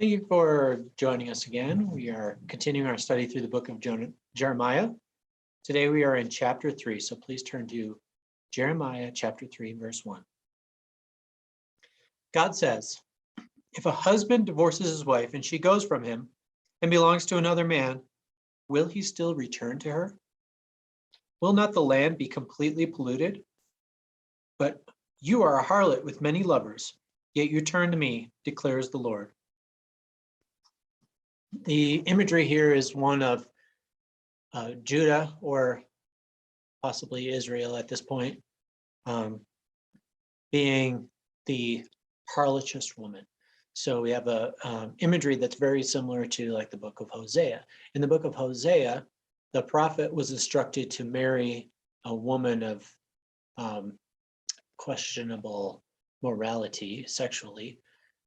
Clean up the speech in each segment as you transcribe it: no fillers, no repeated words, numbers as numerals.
Thank you for joining us again. We are continuing our study through the book of Jeremiah. Today we are in chapter 3, so please turn to Jeremiah chapter 3, verse 1. God says, if a husband divorces his wife and she goes from him and belongs to another man, will he still return to her? Will not the land be completely polluted? But you are a harlot with many lovers, yet you turn to me, declares the Lord. The imagery here is one of Judah, or possibly Israel at this point, being the harlotous woman. So we have a imagery that's very similar to like the book of Hosea. In the book of Hosea, the prophet was instructed to marry a woman of questionable morality sexually,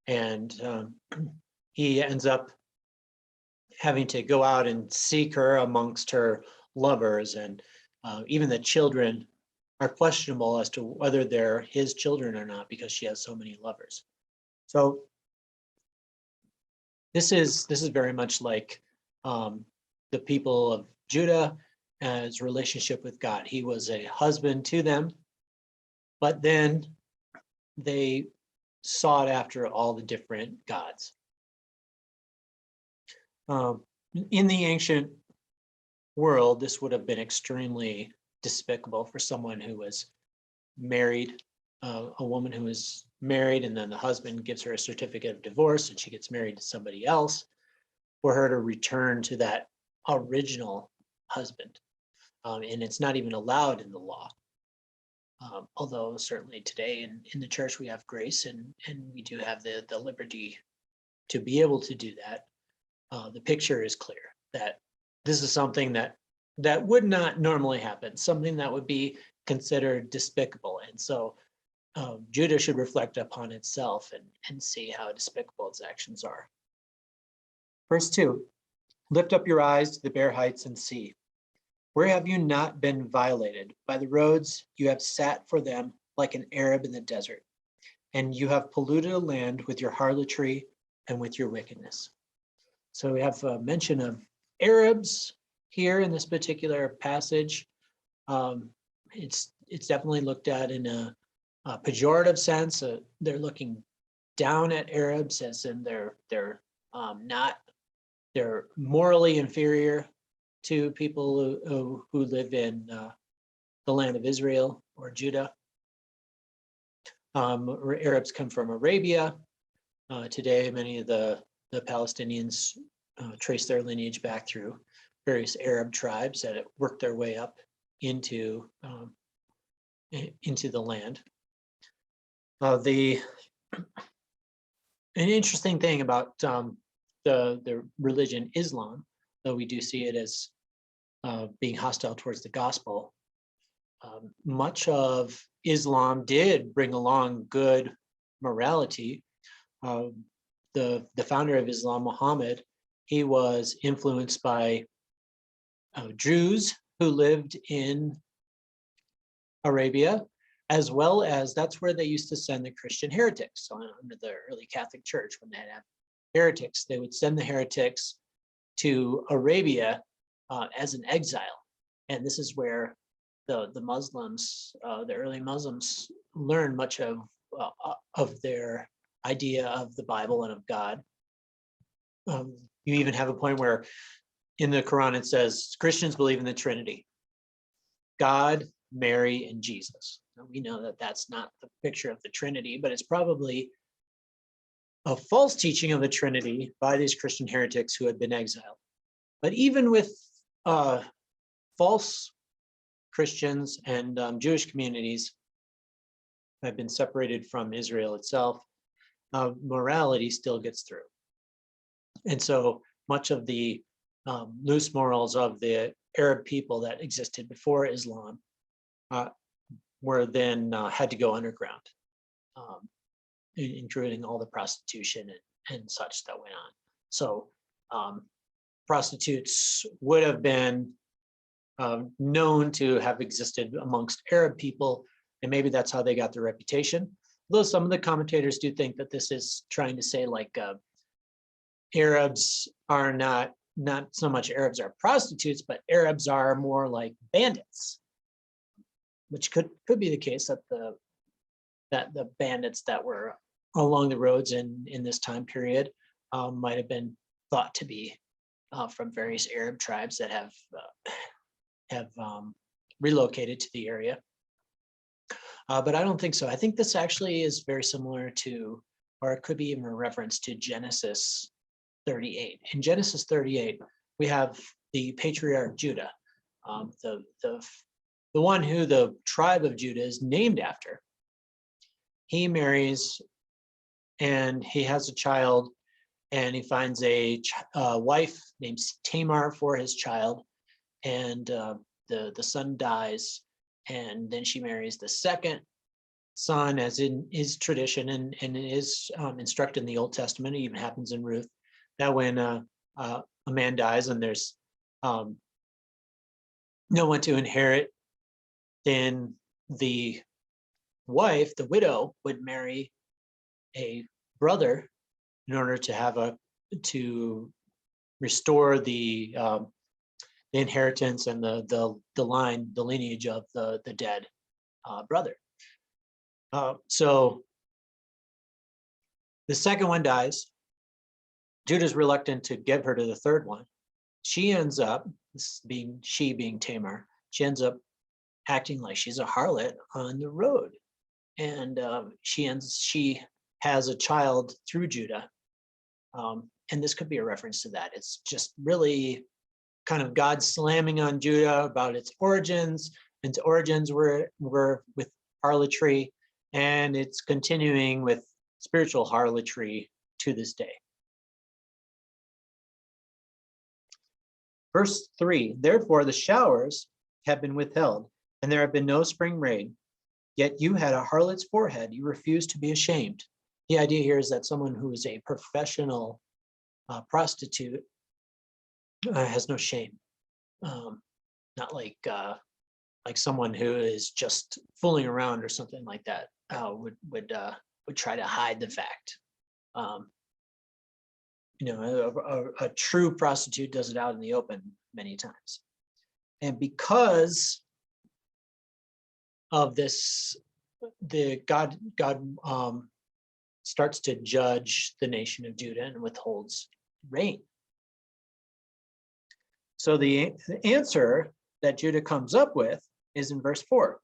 and he ends up having to go out and seek her amongst her lovers, and even the children are questionable as to whether they're his children or not because she has so many lovers. So this is very much like the people of Judah as relationship with God. He was a husband to them, but then they sought after all the different gods. In the ancient world, this would have been extremely despicable for someone who was married, a woman who is married, and then the husband gives her a certificate of divorce and she gets married to somebody else, for her to return to that original husband. And it's not even allowed in the law. Although certainly today in the church we have grace and we do have the liberty to be able to do that. The picture is clear that this is something that would not normally happen, something that would be considered despicable. And so Judah should reflect upon itself and see how despicable its actions are. Verse 2, lift up your eyes to the bare heights and see. Where have you not been violated? By the roads you have sat for them like an Arab in the desert, and you have polluted a land with your harlotry and with your wickedness. So we have a mention of Arabs here in this particular passage. It's definitely looked at in a pejorative sense. They're looking down at Arabs as in they're morally inferior to people who live in the land of Israel or Judah. Arabs come from Arabia. Today, many of the Palestinians trace their lineage back through various Arab tribes that worked their way up into the land. An interesting thing about the religion Islam, though we do see it as being hostile towards the gospel, much of Islam did bring along good morality. The founder of Islam, Muhammad, he was influenced by Jews who lived in Arabia, as well as that's where they used to send the Christian heretics. So under the early Catholic Church, when they had heretics, they would send the heretics to Arabia as an exile. And this is where the Muslims, the early Muslims, learned much of their idea of the Bible and of God. You even have a point where in the Quran it says Christians believe in the Trinity: God, Mary, and Jesus. Now, we know that that's not the picture of the Trinity, but it's probably a false teaching of the Trinity by these Christian heretics who had been exiled. But even with false Christians and Jewish communities that have been separated from Israel itself, morality still gets through. And so much of the loose morals of the Arab people that existed before Islam were then had to go underground, including all the prostitution and such that went on. So prostitutes would have been known to have existed amongst Arab people, and maybe that's how they got their reputation. Though some of the commentators do think that this is trying to say like Arabs are not so much Arabs are prostitutes, but Arabs are more like bandits, which could be the case that the bandits that were along the roads in this time period might have been thought to be from various Arab tribes that have relocated to the area. But I don't think so. I think this actually is very similar to, or it could be even a reference to Genesis 38. In Genesis 38, we have the patriarch Judah, the one who the tribe of Judah is named after. He marries and he has a child, and he finds a wife named Tamar for his child, and the son dies, and then she marries the second son, as in his tradition and is instructed in the Old Testament. It even happens in Ruth, that when a man dies and there's no one to inherit, then the wife, the widow, would marry a brother in order to restore the inheritance and the lineage of the dead brother. So the second one dies. Judah's reluctant to give her to the third one. She ends up, being Tamar, she ends up acting like she's a harlot on the road, and she has a child through Judah, and this could be a reference to that. It's just really kind of God slamming on Judah about its origins, and its origins were with harlotry, and it's continuing with spiritual harlotry to this day. Verse 3, therefore the showers have been withheld, and there have been no spring rain, yet you had a harlot's forehead, you refused to be ashamed. The idea here is that someone who is a professional prostitute has no shame. Not like someone who is just fooling around or something like that would try to hide the fact. A true prostitute does it out in the open many times. And because of this, God starts to judge the nation of Judah and withholds rain. So the answer that Judah comes up with is in verse 4.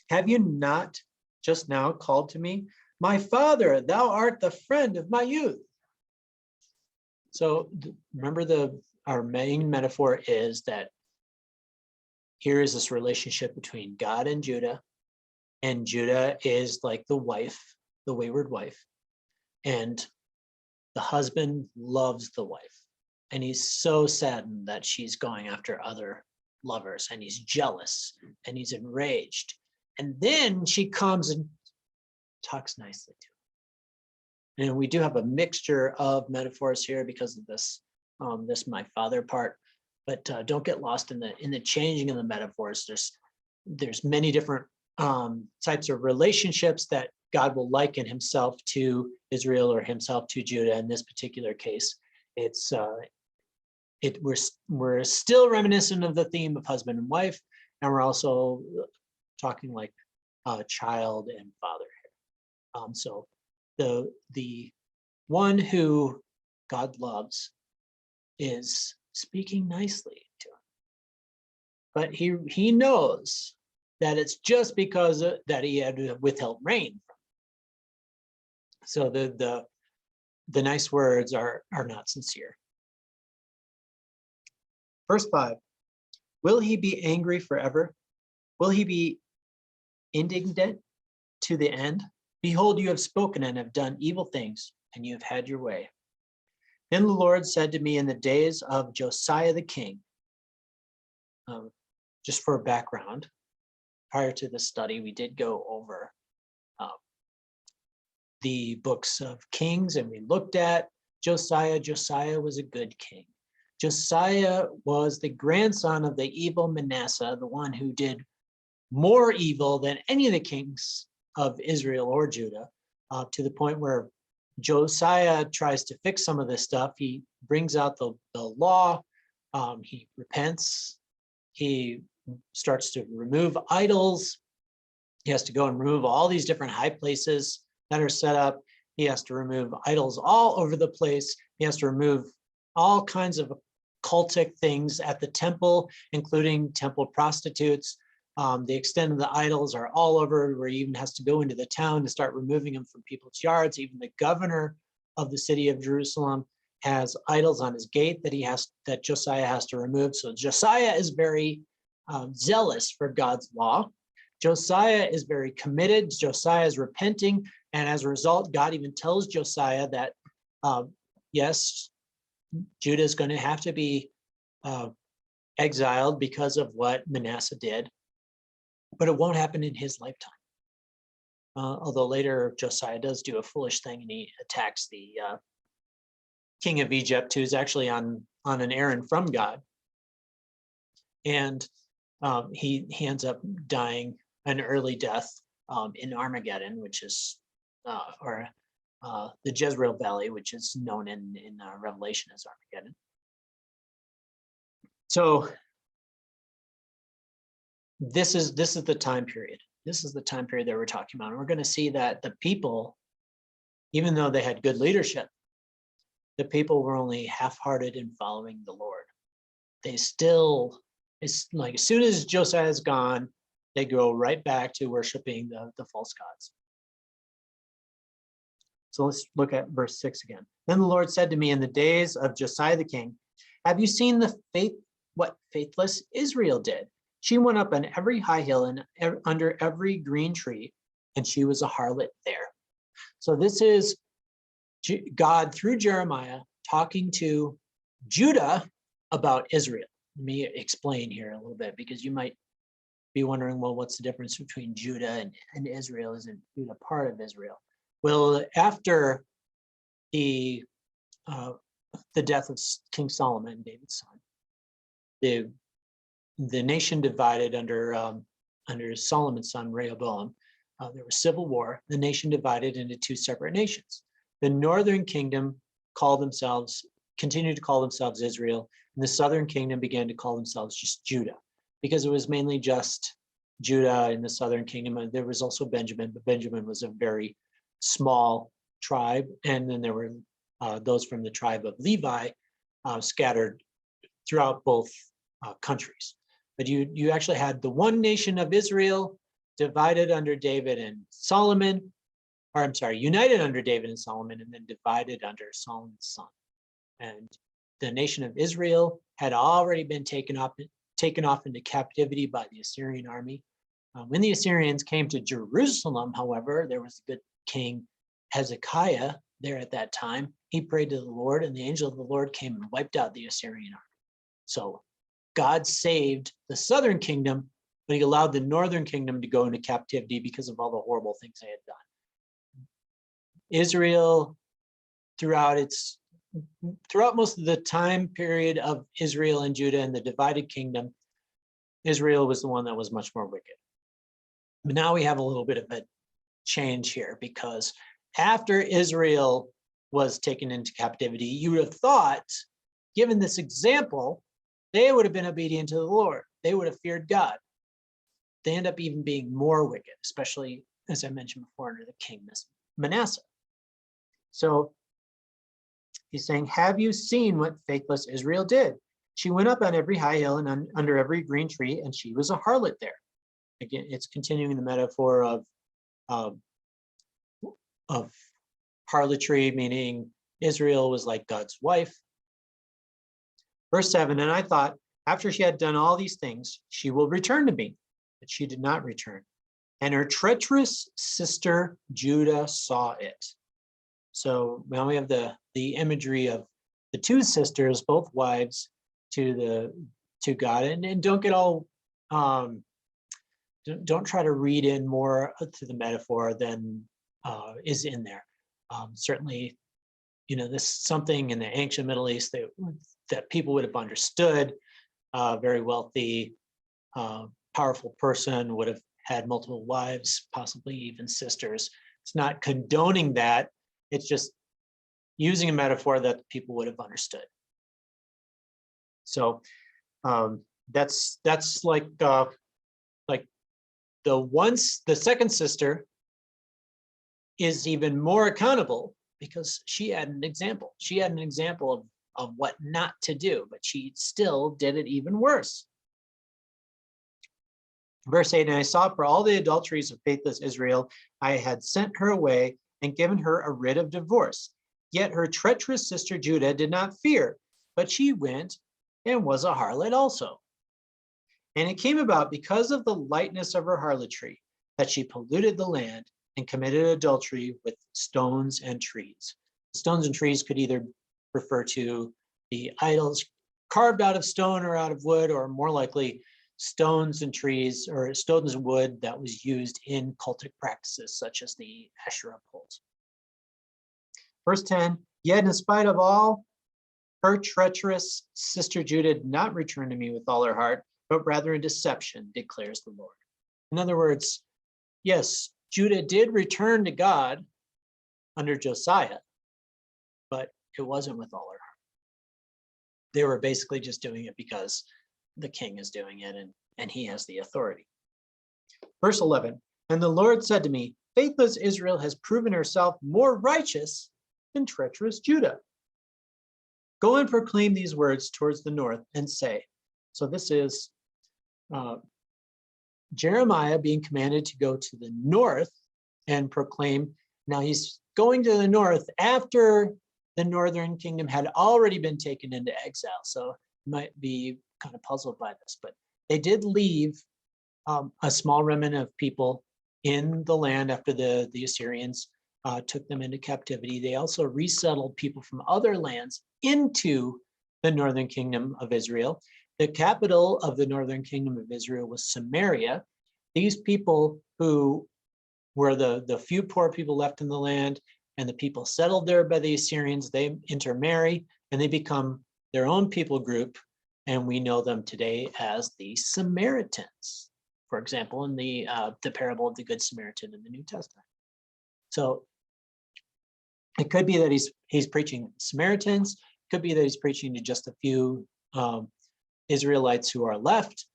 Have you not just now called to me, my father, thou art the friend of my youth? So remember, our main metaphor is that here is this relationship between God and Judah is like the wife, the wayward wife, and the husband loves the wife, and he's so saddened that she's going after other lovers, and he's jealous and he's enraged, and then she comes and talks nicely to him. And we do have a mixture of metaphors here because of this my father part, but don't get lost in the changing of the metaphors. There's many different types of relationships that God will liken himself to Israel or himself to Judah. In this particular case, we're still reminiscent of the theme of husband and wife, and we're also talking like child and father here. So the one who God loves is speaking nicely to him, but he knows that it's just because that he had withheld rain. So the nice words are not sincere. Verse 5, will he be angry forever? Will he be indignant to the end? Behold, you have spoken and have done evil things, and you have had your way. Then the Lord said to me in the days of Josiah the king, just for background, prior to the study, we did go over the books of Kings, and we looked at Josiah. Josiah was a good king. Josiah was the grandson of the evil Manasseh, the one who did more evil than any of the kings of Israel or Judah, to the point where Josiah tries to fix some of this stuff. He brings out the law. He repents. He starts to remove idols. He has to go and remove all these different high places that are set up. He has to remove idols all over the place. He has to remove all kinds of cultic things at the temple, including temple prostitutes. The extent of the idols are all over, where he even has to go into the town to start removing them from people's yards. Even the governor of the city of Jerusalem has idols on his gate that Josiah has to remove. So Josiah is very zealous for God's law. Josiah is very committed. Josiah is repenting. And as a result, God even tells Josiah that, yes, Judah is going to have to be exiled because of what Manasseh did, but it won't happen in his lifetime. Although later Josiah does do a foolish thing and he attacks the king of Egypt, who's actually on an errand from God. And he ends up dying an early death in Armageddon, which is, the Jezreel Valley, which is known in Revelation as Armageddon. So this is the time period. This is the time period that we're talking about. And we're going to see that the people, even though they had good leadership, the people were only half-hearted in following the Lord. They still, it's like as soon as Josiah is gone, they go right back to worshiping the false gods. So let's look at verse 6 again. Then the Lord said to me in the days of Josiah the king, have you seen what faithless Israel did? She went up on every high hill and under every green tree, and she was a harlot there. So this is God through Jeremiah talking to Judah about Israel. Let me explain here a little bit, because you might be wondering, well, what's the difference between Judah and Israel? Isn't Judah part of Israel? Well, after the death of King Solomon, David's son, the nation divided under Solomon's son Rehoboam. There was civil war. The nation divided into two separate nations. The northern kingdom continued to call themselves Israel, and the southern kingdom began to call themselves just Judah, because it was mainly just Judah in the southern kingdom. There was also Benjamin, but Benjamin was a very small tribe, and then there were those from the tribe of Levi scattered throughout both countries. But you actually had the one nation of Israel divided under David and Solomon, or I'm sorry, united under David and Solomon, and then divided under Solomon's son. And the nation of Israel had already been taken off into captivity by the Assyrian army. When the Assyrians came to Jerusalem, however, there was a good king Hezekiah there at that time. He prayed to the Lord, and the angel of the Lord came and wiped out the Assyrian army. So God saved the southern kingdom, but he allowed the northern kingdom to go into captivity because of all the horrible things they had done. Israel, throughout most of the time period of Israel and Judah and the divided kingdom, Israel was the one that was much more wicked. But now we have a little bit of a change here, because after Israel was taken into captivity, you would have thought, given this example, they would have been obedient to the Lord. They would have feared God. They end up even being more wicked, especially, as I mentioned before, under the king Manasseh. So he's saying, have you seen what faithless Israel did? She went up on every high hill and under every green tree, and she was a harlot there. Again, it's continuing the metaphor of harlotry, meaning Israel was like God's wife. Verse 7, and I thought, after she had done all these things, she will return to me. But she did not return. And her treacherous sister Judah saw it. So now we have the imagery of the two sisters, both wives to God. And don't get all, don't try to read in more to the metaphor than is in there. Certainly, this is something in the ancient Middle East that people would have understood. Very wealthy, powerful person would have had multiple wives, possibly even sisters. It's not condoning that. It's just using a metaphor that people would have understood. So that's like the second sister is even more accountable because she had an example. She had an example of what not to do, but she still did it even worse. Verse 8, and I saw for all the adulteries of faithless Israel, I had sent her away and given her a writ of divorce. Yet her treacherous sister Judah did not fear, but she went and was a harlot also. And it came about because of the lightness of her harlotry that she polluted the land and committed adultery with stones and trees. Stones and trees could either refer to the idols carved out of stone or out of wood, or more likely stones and trees or stones and wood that was used in cultic practices such as the Asherah poles. Verse 10, yet in spite of all, her treacherous sister Judah did not return to me with all her heart, but rather in deception, declares the Lord. In other words, yes, Judah did return to God under Josiah, but it wasn't with all her heart. They were basically just doing it because the king is doing it and he has the authority. Verse 11, and the Lord said to me, faithless Israel has proven herself more righteous than treacherous Judah. Go and proclaim these words towards the north and say, so this is Jeremiah being commanded to go to the north and proclaim. Now he's going to the north after the northern kingdom had already been taken into exile. So you might be kind of puzzled by this, but they did leave a small remnant of people in the land after the Assyrians took them into captivity. They also resettled people from other lands into the northern kingdom of Israel. The capital of the northern kingdom of Israel was Samaria. These people who were the few poor people left in the land and the people settled there by the Assyrians, they intermarry and they become their own people group. And we know them today as the Samaritans, for example, in the parable of the Good Samaritan in the New Testament. So it could be that he's preaching Samaritans, it could be that he's preaching to just a few Israelites who are left.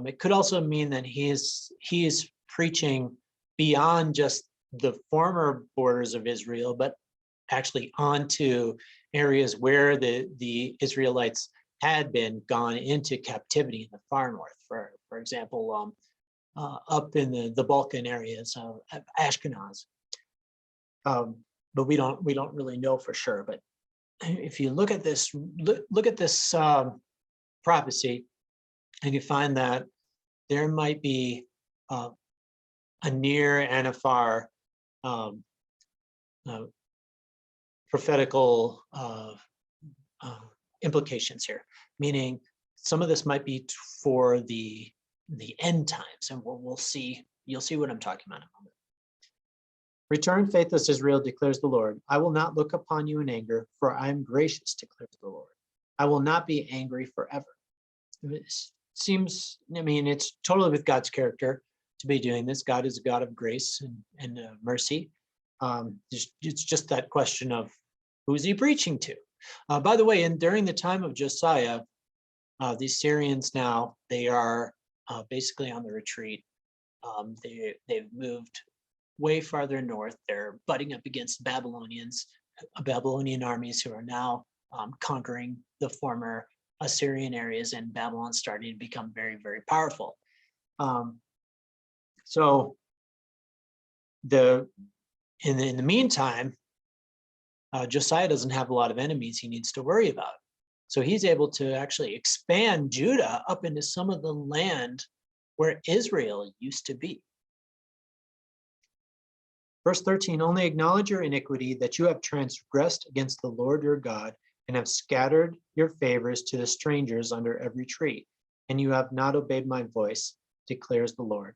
It could also mean that he is preaching beyond just the former borders of Israel, but actually onto areas where the Israelites had been gone into captivity in the far north. For example, up in the Balkan areas of Ashkenaz. But we don't really know for sure. But if you look at this, look at this prophecy, and you find that there might be a near and a far prophetical implications here, meaning some of this might be for the end times, and we'll see. You'll see what I'm talking about in a moment. Return, faithless Israel, declares the Lord. I will not look upon you in anger, for I am gracious, declares the Lord. I will not be angry forever. It seems, I mean, it's totally with God's character to be doing this. God is a God of grace and mercy. It's just that question of who's he preaching to? By the way, and during the time of Josiah, the Assyrians now, they are basically on the retreat. They've moved way farther north. They're butting up against Babylonian armies who are now conquering the former Assyrian areas, and Babylon's starting to become very, very powerful. So in the meantime, Josiah doesn't have a lot of enemies he needs to worry about. So he's able to actually expand Judah up into some of the land where Israel used to be. Verse 13, only acknowledge your iniquity, that you have transgressed against the Lord your God, and have scattered your favors to the strangers under every tree, and you have not obeyed my voice, declares the Lord.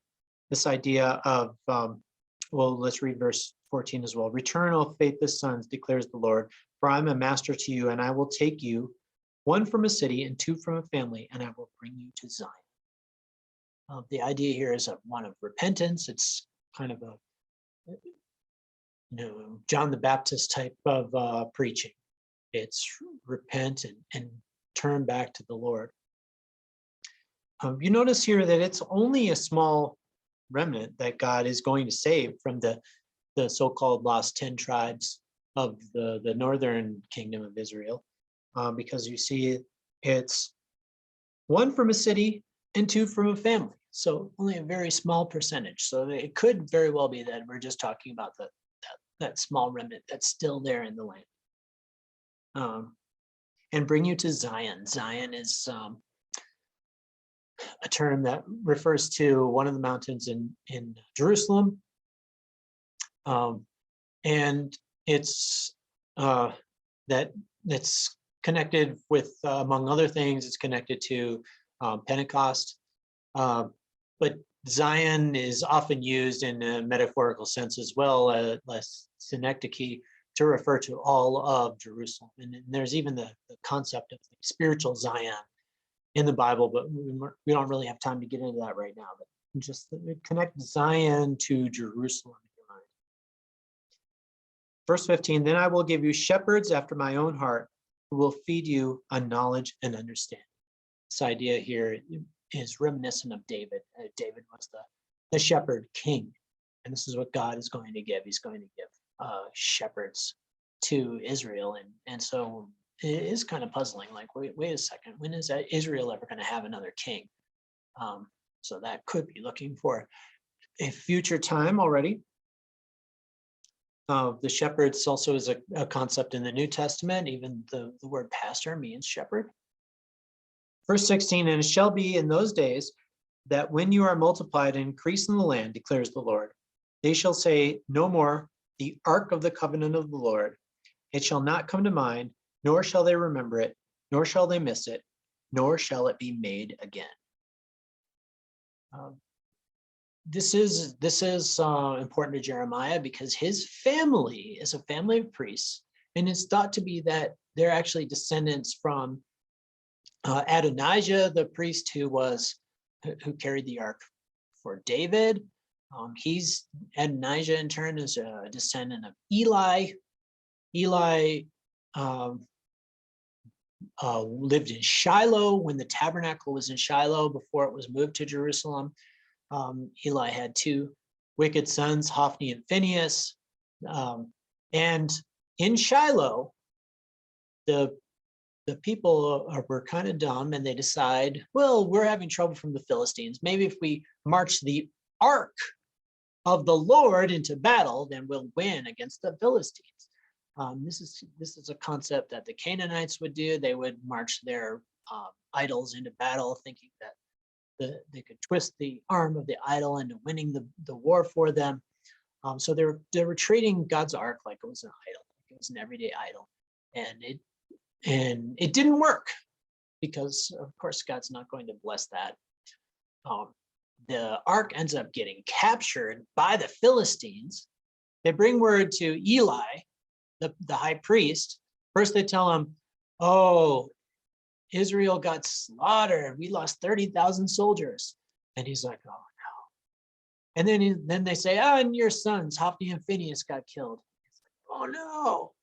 This idea of, well, let's read verse 14 as well. Return, O faithless sons, declares the Lord, for I am a master to you, and I will take you, one from a city and two from a family, and I will bring you to Zion. The idea here is one of repentance. It's kind of John the Baptist type of preaching. It's repent and turn back to the Lord. You notice here that it's only a small remnant that God is going to save from the so-called lost 10 tribes of the northern kingdom of Israel, because you see it's one from a city and two from a family. So only a very small percentage. So it could very well be that we're just talking about that small remnant that's still there in the land. And bring you to Zion. Zion is a term that refers to one of the mountains in Jerusalem. And it's that's connected with, among other things, it's connected to Pentecost. But Zion is often used in a metaphorical sense as well, less synecdoche, to refer to all of Jerusalem. And there's even the concept of the spiritual Zion in the Bible, but we don't really have time to get into that right now. But just connect Zion to Jerusalem in your mind. Verse 15, then I will give you shepherds after my own heart who will feed you on knowledge and understanding. This idea here is reminiscent of David. David was the shepherd king, and this is what God is going to give. He's going to give shepherds to Israel, and so it is kind of puzzling. Like, wait a second, when is Israel ever going to have another king? So that could be looking for a future time already. The shepherds also is a concept in the New Testament. Even the word pastor means shepherd. Verse 16, and it shall be in those days that when you are multiplied and increase in the land, declares the Lord, they shall say no more, the ark of the covenant of the Lord. It shall not come to mind, nor shall they remember it, nor shall they miss it, nor shall it be made again. This is important to Jeremiah because his family is a family of priests, and it's thought to be that they're actually descendants from Adonijah, the priest who carried the ark for David. Adonijah in turn is a descendant of Eli. Eli lived in Shiloh when the tabernacle was in Shiloh before it was moved to Jerusalem. Eli had two wicked sons, Hophni and Phinehas. And in Shiloh, the people were kind of dumb, and they decide, well, we're having trouble from the Philistines. Maybe if we march the ark of the Lord into battle, then we'll win against the Philistines. This is a concept that the Canaanites would do. They would march their idols into battle, thinking that they could twist the arm of the idol into winning the war for them. So they were treating God's ark like it was an idol, like it was an everyday idol, and it didn't work because, of course, God's not going to bless that. The ark ends up getting captured by the Philistines. They bring word to Eli, the high priest. First, they tell him, "Oh, Israel got slaughtered. We lost 30,000 soldiers." And he's like, "Oh no." And then they say, and your sons, Hophni and Phinehas, got killed. He's like, "Oh no."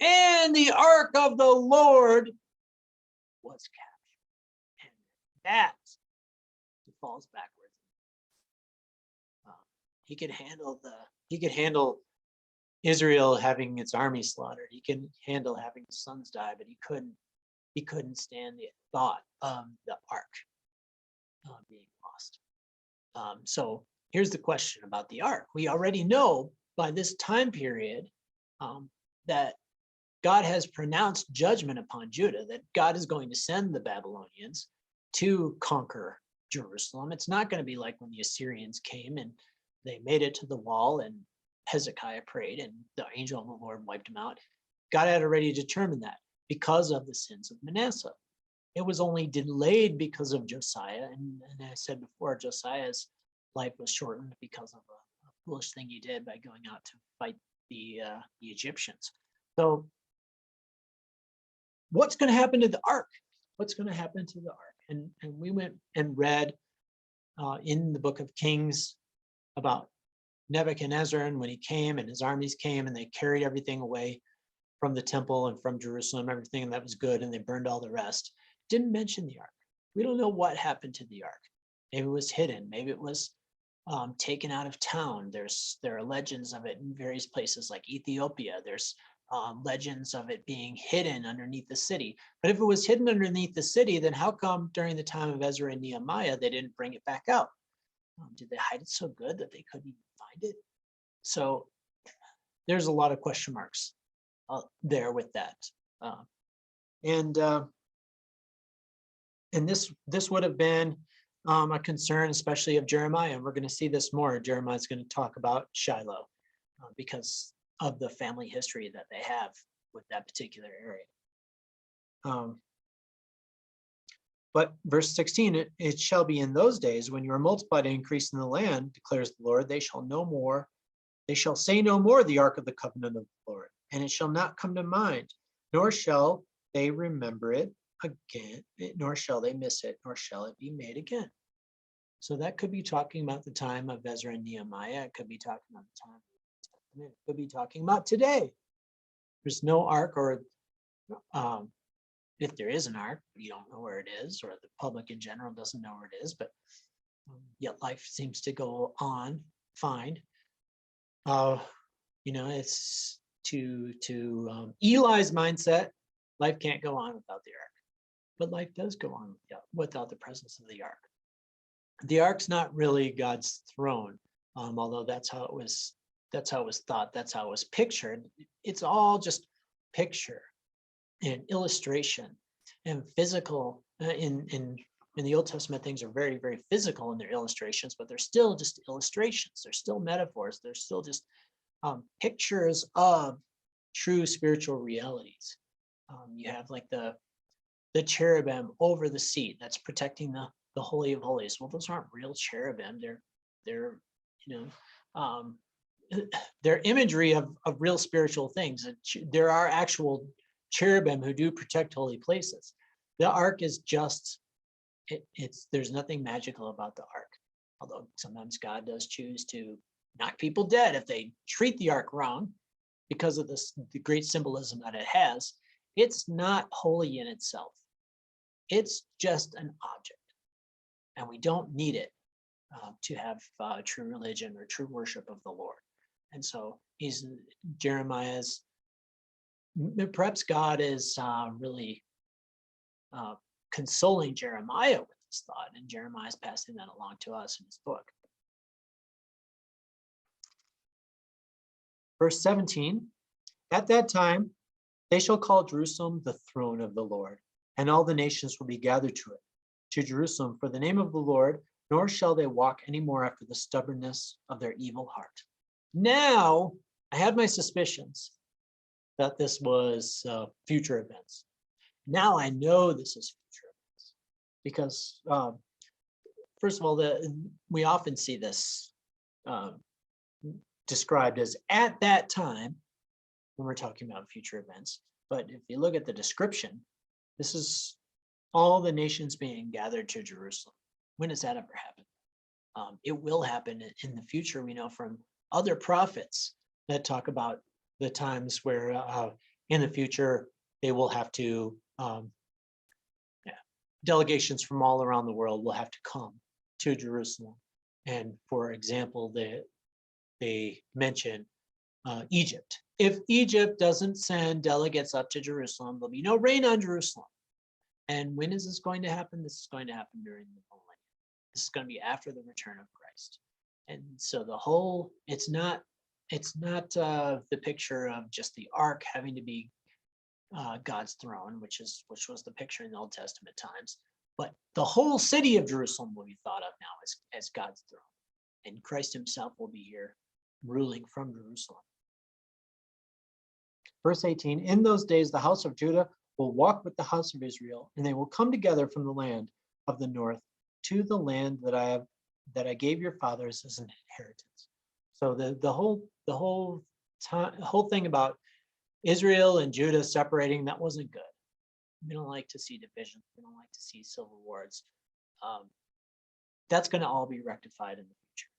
And the ark of the Lord was captured. And that he falls backwards. He could handle Israel having its army slaughtered. He can handle having his sons die, but he couldn't stand the thought of the ark being lost. So here's the question about the ark. We already know by this time period that God has pronounced judgment upon Judah, that God is going to send the Babylonians to conquer Jerusalem. It's not going to be like when the Assyrians came and they made it to the wall and Hezekiah prayed and the angel of the Lord wiped them out. God had already determined that because of the sins of Manasseh. It was only delayed because of Josiah. And I said before, Josiah's life was shortened because of a foolish thing he did by going out to fight the Egyptians. So what's going to happen to the ark? What's going to happen to the ark? And we went and read in the book of Kings about Nebuchadnezzar, and when he came and his armies came and they carried everything away from the temple and from Jerusalem, everything that was good, and they burned all the rest. Didn't mention the ark. We don't know what happened to the ark. Maybe it was hidden. Maybe it was taken out of town. There are legends of it in various places like Ethiopia. There's legends of it being hidden underneath the city. But if it was hidden underneath the city, then how come during the time of Ezra and Nehemiah, they didn't bring it back out? Did they hide it so good that they couldn't even find it? So there's a lot of question marks there with that. And this would have been a concern, especially of Jeremiah. And we're going to see this more. Jeremiah's going to talk about Shiloh because of the family history that they have with that particular area. But verse 16, it shall be in those days when you are multiplied and increased in the land, declares the Lord, they shall say no more the ark of the covenant of the Lord, and it shall not come to mind, nor shall they remember it again, nor shall they miss it, nor shall it be made again. So that could be talking about the time of Ezra and Nehemiah. It could be talking about the time of the Testament. It could be talking about today. There's no ark, or if there is an ark, you don't know where it is, or the public in general doesn't know where it is, but yet life seems to go on fine. It's to Eli's mindset, life can't go on without the ark, but life does go on without the presence of the ark. The ark's not really God's throne, although that's how it was thought, that's how it was pictured. It's all just picture and illustration and physical. In the Old Testament, things are very, very physical in their illustrations, but they're still just illustrations. They're still metaphors. They're still just pictures of true spiritual realities. You have like the cherubim over the seat that's protecting the Holy of Holies. Well, those aren't real cherubim. They're they're imagery of real spiritual things. There are actual cherubim who do protect holy places. The ark is just, there's nothing magical about the ark, although sometimes God does choose to knock people dead if they treat the ark wrong because of the great symbolism that it has. It's not holy in itself. It's just an object, and we don't need it to have true religion or true worship of the Lord. And so Jeremiah's, perhaps God is really consoling Jeremiah with this thought, and Jeremiah is passing that along to us in his book. Verse 17, at that time, they shall call Jerusalem the throne of the Lord, and all the nations will be gathered to Jerusalem for the name of the Lord, nor shall they walk any more after the stubbornness of their evil heart. Now, I had my suspicions that this was future events. Now I know this is future events because, first of all, we often see this described as at that time when we're talking about future events. But if you look at the description, this is all the nations being gathered to Jerusalem. When does that ever happen? It will happen in the future. We know from other prophets that talk about the times where in the future they will have to, delegations from all around the world will have to come to Jerusalem. And for example, they mention Egypt. If Egypt doesn't send delegates up to Jerusalem, there'll be no rain on Jerusalem. And when is this going to happen? This is going to happen during the millennium. This is going to be after the return of Christ. And so it's not the picture of just the ark having to be God's throne, which was the picture in the Old Testament times, but the whole city of Jerusalem will be thought of now as God's throne, and Christ himself will be here ruling from Jerusalem. Verse 18, in those days the house of Judah will walk with the house of Israel, and they will come together from the land of the north to the land that I gave your fathers as an inheritance. So the whole thing about Israel and Judah separating, that wasn't good. We don't like to see division. We don't like to see civil wars. That's going to all be rectified in the future.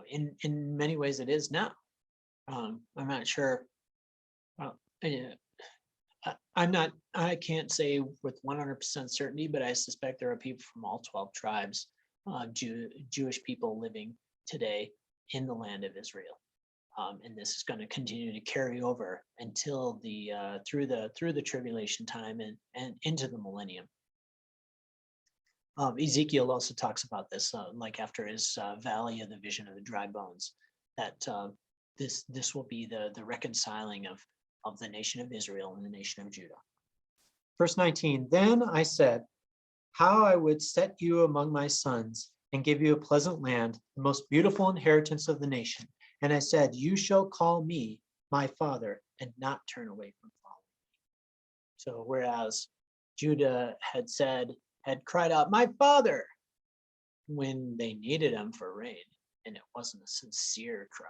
In many ways, it is now. I'm not sure. Uh, yeah, I can't say with 100% certainty, but I suspect there are people from all 12 tribes, Jewish people living today in the land of Israel. And this is going to continue to carry over until through the tribulation time and into the millennium. Ezekiel also talks about this, like after his valley of the vision of the dry bones, that this will be the reconciling of the nation of Israel and the nation of Judah. Verse 19, then I said, how I would set you among my sons and give you a pleasant land, the most beautiful inheritance of the nation. And I said, you shall call me my father and not turn away from following me. So whereas Judah had cried out, my father, when they needed him for rain, and it wasn't a sincere cry.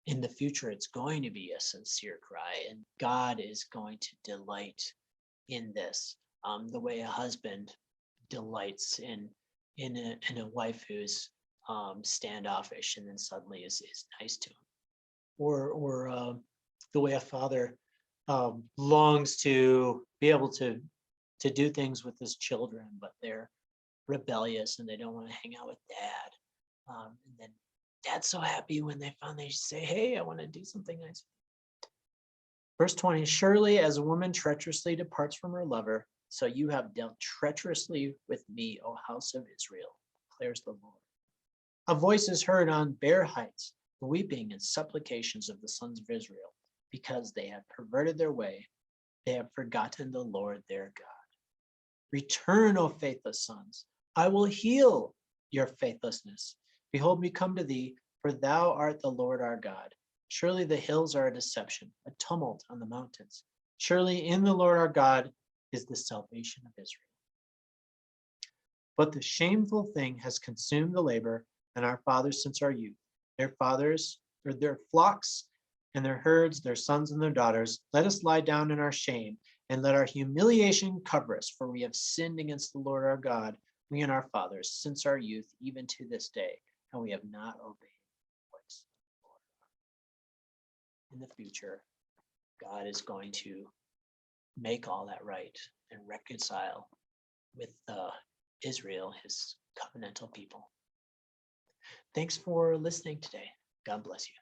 In the future, it's going to be a sincere cry, and God is going to delight in this, the way a husband delights in a wife who's standoffish and then suddenly is nice to him, or the way a father longs to be able to do things with his children, but they're rebellious and they don't want to hang out with dad. And then dad's so happy when they finally say, hey, I want to do something nice. Verse 20, surely as a woman treacherously departs from her lover, so you have dealt treacherously with me, O house of Israel, declares the Lord. A voice is heard on bare heights, the weeping and supplications of the sons of Israel, because they have perverted their way, they have forgotten the Lord their God. Return, O faithless sons, I will heal your faithlessness. Behold, we come to thee, for thou art the Lord our God. Surely the hills are a deception, a tumult on the mountains. Surely in the Lord our God is the salvation of Israel. But the shameful thing has consumed the labor and our fathers since our youth. Their fathers, or their flocks and their herds, their sons and their daughters. Let us lie down in our shame and let our humiliation cover us, for we have sinned against the Lord our God, we and our fathers, since our youth, even to this day, and we have not obeyed the voice of the Lord. In the future, God is going to make all that right and reconcile with Israel, his covenantal people. Thanks for listening today. God bless you.